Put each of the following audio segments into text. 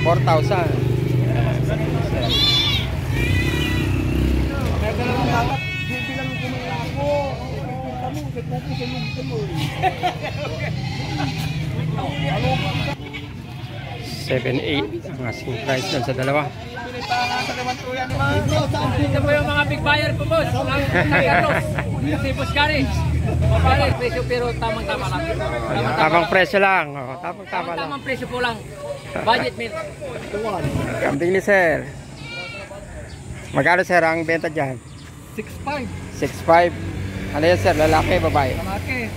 4,000. $7,800 ang asking price dun sa dalawa. Ito po yung mga big buyer po, boss. Kasi boss Kari, mapalit presyo pero tamang-tama lang. Tamang presyo lang. Oh, tamang-tama lang. Tamang presyo po lang. Budget meal. Kambing ni sir. Magkano sir ang benta dyan? 6.5. 6,500. Ano yan sir? Lalaki, babae? Lalaki.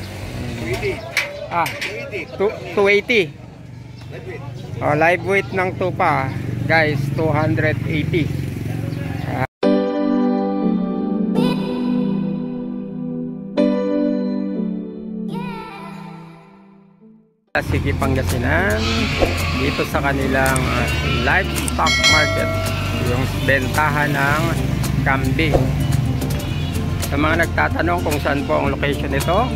280. Oh, live weight ng tupa guys, 280. Sige, Pangasinan dito sa kanilang livestock market, yung bentahan ng kambing. Sa mga nagtatanong kung saan po ang location nito,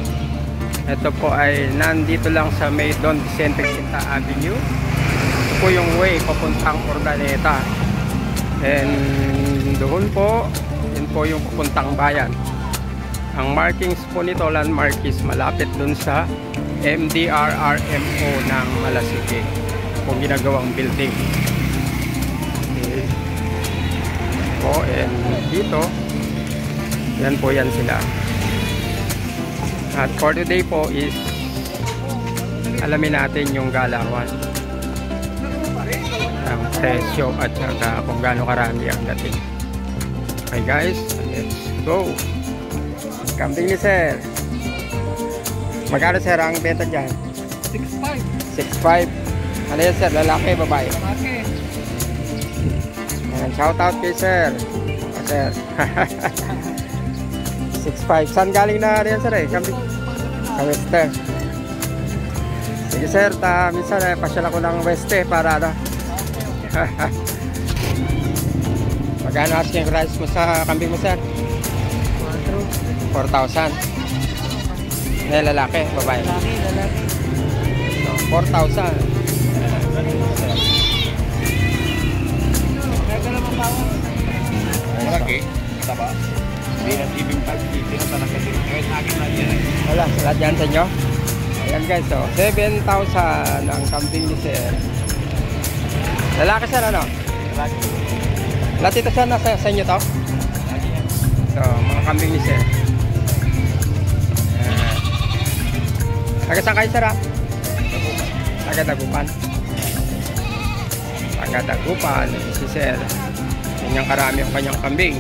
ito po ay nandito lang sa may Don Vicente Quinta Avenue. Ito po yung way papuntang Urdaneta, and doon po, yun po yung papuntang bayan. Ang markings po nito, landmark is malapit dun sa MDRRMO ng Malasike, kung ginagawang building. Okay. Po, and dito yan po, yan sila. At for today po is alamin natin yung galawan, ang presyo at saka kung gaano karami ang dating. Okay guys, let's go. Kambing ni sir. Magkano sir ang benta dyan? 6.5. 6,500. Ano yan sir? Lalaki, babae? Lalaki. Shout out kay sir. Sir. 6,500. Saan galing na yan sir eh? Kambing? Sa Weste. Sige sir, minsan pasyal ako ng Weste para ano. Magkano asking price mo sa kambing mo sir? 4,000. Lalaki, babae? Lalaki. So, 4,000. Malaki, taba. Hindi na tibing pag-tibing na talaga din. Kahit akin na yan. Wala dyan sa inyo. Ayan guys, so 7,000 ang kambing ni sir. Lalaki sir, ano? Malaki. Lahat ito sir, nasa sa inyo to? So, mga kambing ni sir. Taga saan kayo sir ha? Taga Dagupan. Taga Dagupan si sir. Kanyang karami ang kanyang kambing.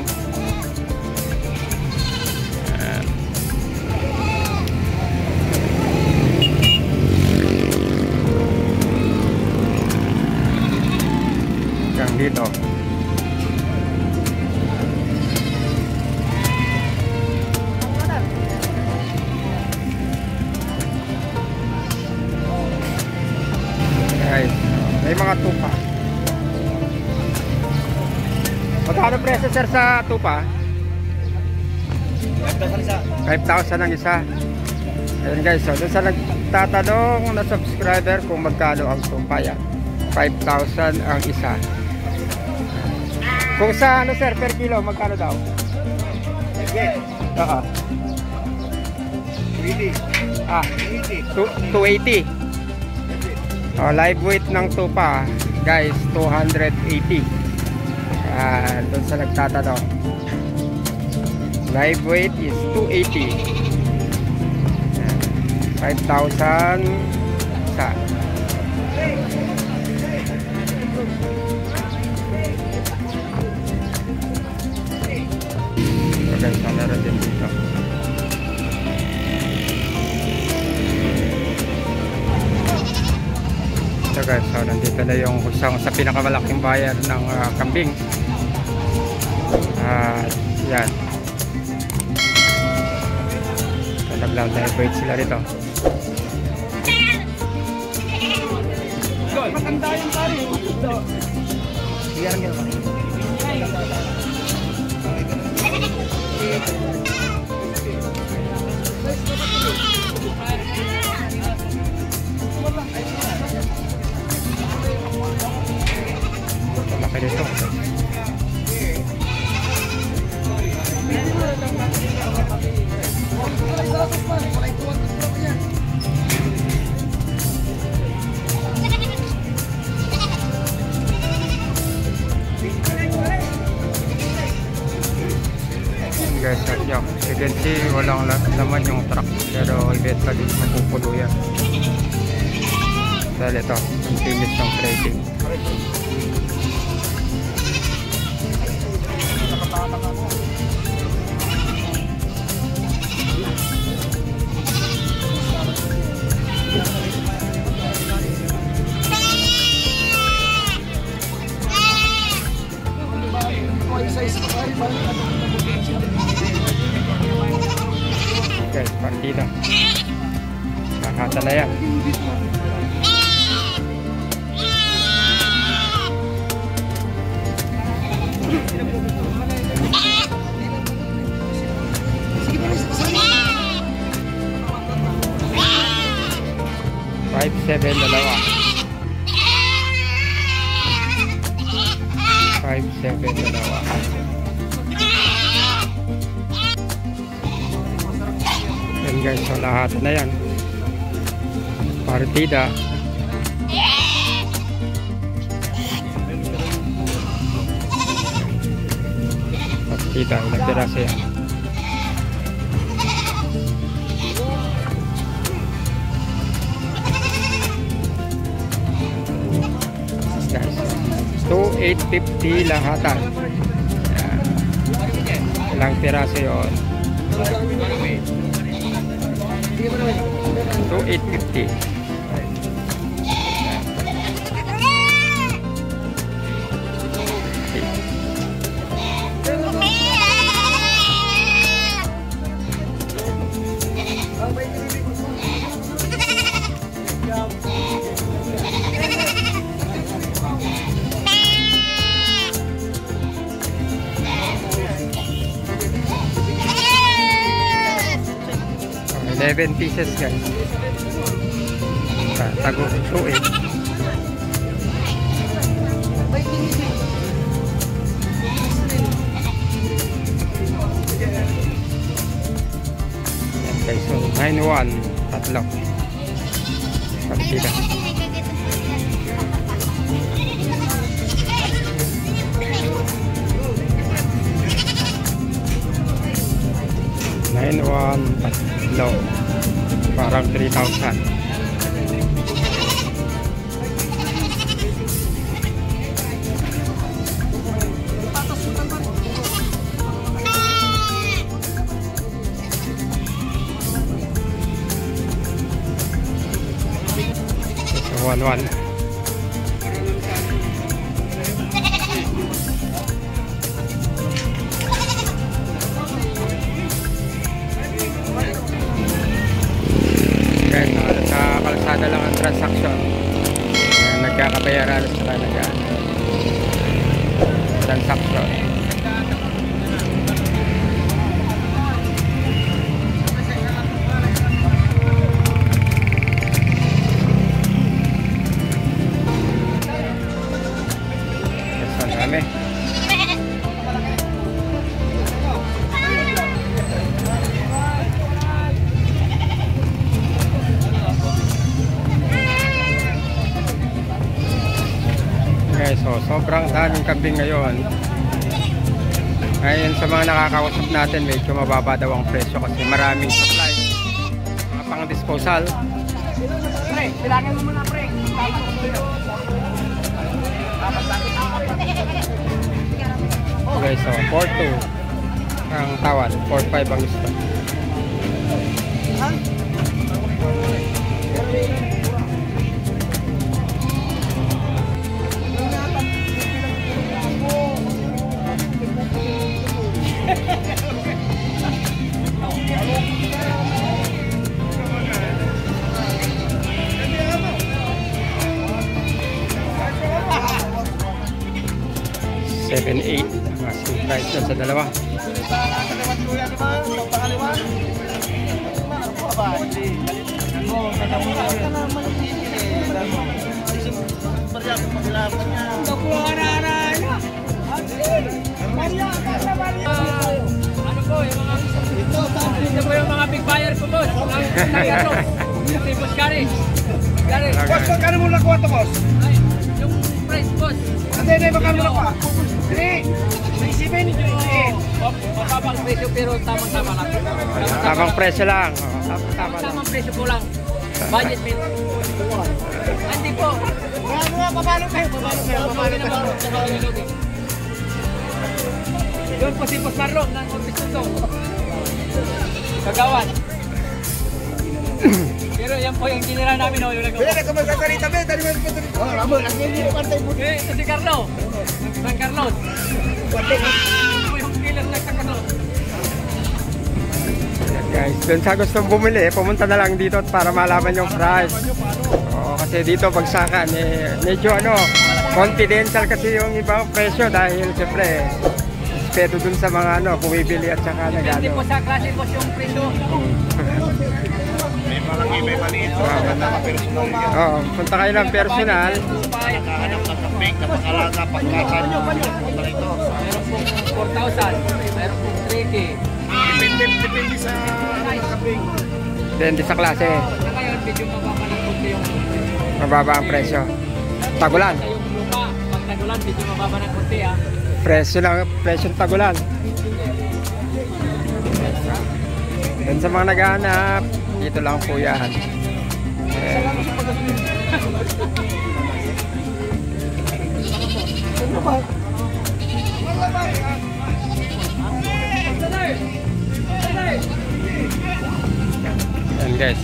Hanggang dito. May mga tupa. Magkano presyo sir sa tupa? 5,000 isa. 5,000 ang isa. Ayan guys, so dun sa nagtatanong na subscriber kung magkano ang tupa, yan 5,000 ang isa. Kung sa ano sir, per kilo, magkano daw? Oo. 280. Oh, live weight ng tupa guys, 280. Doon sa nagtatanong, live weight is 280. 5,000 sa. So guys, meron din dito. So guys, so nandito na yung isang sa pinakamalaking bayan ng kambing. Yan. So nag-live sila rito. Maganda yung pari. Biyaran ka naman. ito. Guys, you can see walang laman yung truck, pero eventually mapupulo yan dahil ito ang timis ng trading. Guys, partida. Kakata na yan. $5-7 dalawa. $5-7 dalawa. Yan guys, so lahat na yan. Partida. Partida, ilang piraso yan. Guys, 2,850 lahatan. Yan. Ilang piraso yun? 2,850. Oh, 11 pieces guys. Tago 2,8. Okay, so 9-1 tatlo. Partida. Tatlo. Parang 3,000. So 1-1. Sa kalsada lang ang transaction. Nagkakabayaran sa kanagaan. Transaction. Saan kami? Okay, so sobrang daming kambing ngayon. Ngayon sa mga nakakausap natin, medyo mababa daw ang presyo kasi maraming supply. Mga pang disposal. Pre, bilangin mo muna pre. Okay, so 4-2 ang tawad, 4-5 ang gusto. $7-8 ang asking price na sa dalawa. Ano po, yung mga... Ito po yung mga big buyer po, boss. Si Boss Gary. Gary. Boss, magkano mo nakuha to, boss? Ay, yung price, boss. Hindi, magkano mo nakuha? 3, 7, Mababang presyo pero tamang-tama lang. Tamang presyo lang. Tama lang. Tamang presyo po lang. Budget meal. Hindi po. Papalo kayo. Doon po si Boss Marlon ng Office Tuto. Kagawan. Pero yan po yung general namin. Yung Bila ka magsasalita, be. Dali mo magsasalita. Oh, Ramon, ang hindi mo pantay mo. ito si Carlo. San Carlos. Ito yung killer na San Carlos. Guys, dun sa gustong bumili, pumunta na lang dito para malaman yung price. Oo, kasi dito bagsakan medyo confidential kasi yung ibang presyo dahil siyempre respeto dun sa mga bumibili at saka Depende po nagano. sa klase po yung presyo. May malaki, may maliit. Maganda ka personal yan. Oo, punta kayo ng personal. Nakahanap ng kapig, napakalaga, pagkasan. Punta rito. Meron pong 4,000. Meron pong 3K. Depende sa kapig. Depende sa klase, Sa ngayon, medyo mababa ng konti yung mababa ang presyo. Tagulan, sa yung lupa. Pag tagulan, medyo mababa ng konti ah. presyo ng tagulan. Dun sa mga naghahanap, dito lang po yan. Yan guys,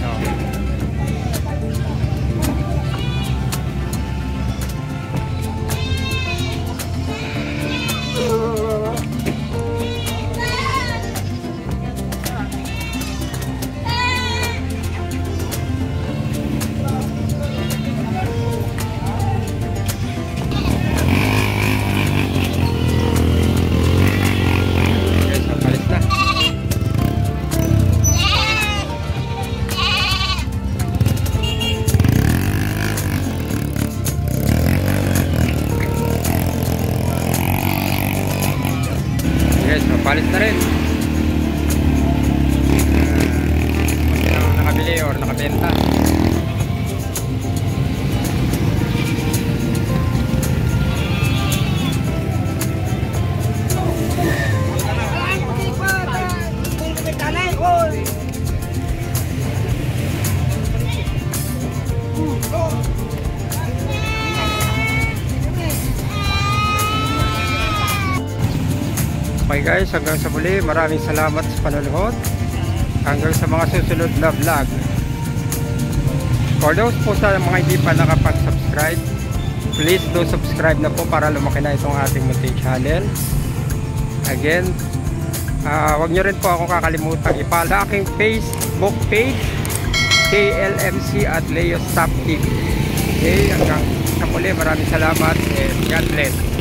Palis na. Guys, palis na rin. Kung sino nakabili or nakabenta. Okay guys, hanggang sa muli, maraming salamat sa panonood. Hanggang sa mga susunod na vlog. For those po sa mga hindi pa nakapag-subscribe, please do subscribe na po para lumaki na itong ating munting channel. Again, wag nyo rin po ako kakalimutan i-follow aking Facebook page, KLMC at Leo Stop TV. Okay, hanggang sa muli, maraming salamat and God bless.